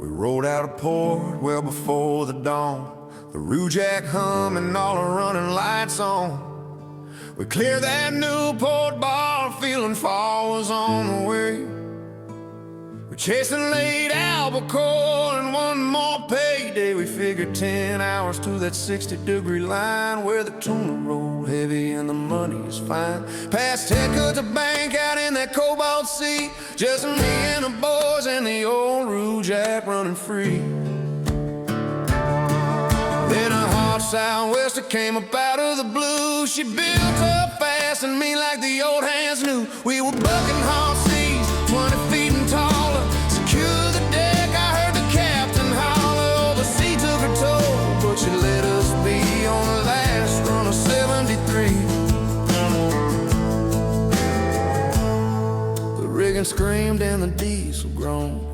We rode out of port well before the dawn, the Rougeac humming, all the running lights on. We cleared that Newport bar, feeling fall was on the way. We're chasing late albacore and one more payday. We figured 10 hours to that 60-degree line where the tuna roll heavy and the money is fine. Past Headcutt's Bank out in that cobalt sea, just me and the boys and the old Rougeac running free. Then a hot southwester came up out of the blue. She built up fast and mean like the old hands knew. We were bucking hot seas, 20 feet and taller. Secure the deck, I heard the captain holler. Oh, the sea took her toll, but she let us be on the last run of 73. The rigging screamed and the diesel groaned.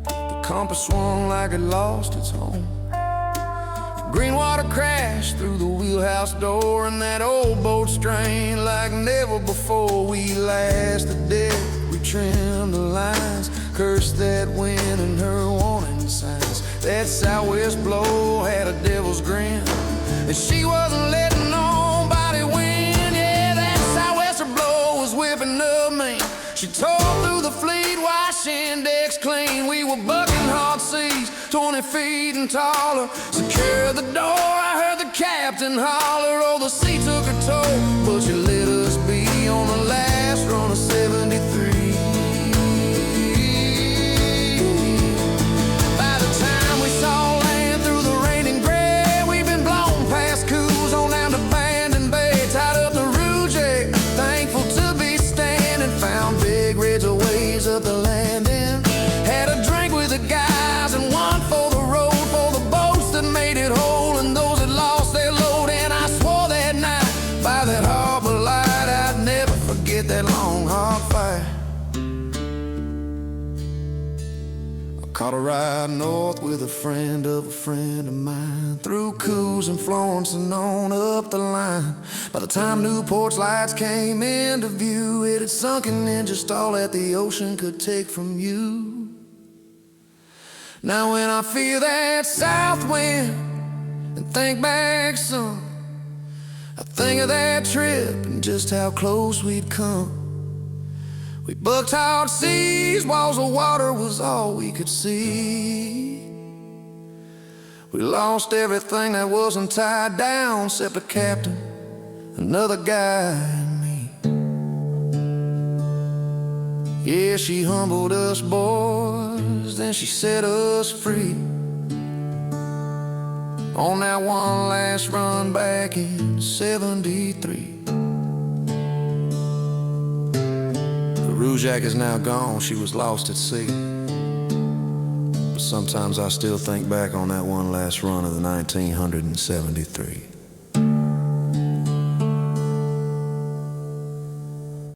The compass swung like it lost its home. Green water crashed through the wheelhouse door, and that old boat strained like never before. We lasted dead, we trimmed the lines, cursed that wind and her warning signs. That southwest blow had a devil's grin, and she wasn't letting nobody win. Yeah, that southwester blow was whipping up me. She tore through the fleet, wash index clean. We were bucking hot seas, 20 feet and taller. Secure the door, I heard the captain holler. Oh, the sea took her toll, but she let us be on the last run of 73. By the time we saw land through the raining gray, we'd been blown past Coos on down to Bandon Bay. Tied up the Rougeac, thankful to be standing. Found big ridge of waves up the landing. Had a drink with the guys and one for the road, for the boats that made it whole and those that lost their load. And I swore that night by that harbor light I'd never forget that long hard fight. I caught a ride north with a friend of mine, through Coos and Florence and on up the line. By the time Newport's lights came into view, it had sunken in just all that the ocean could take from you. Now when I feel that south wind and think back some, I think of that trip and just how close we'd come. We bucked hard seas, walls of water was all we could see. We lost everything that wasn't tied down, except a captain, another guy, and me. Yeah, she humbled us boys, then she set us free. On that one last run back in 73. The Rougeac is now gone, she was lost at sea. But sometimes I still think back on that one last run of the 1973.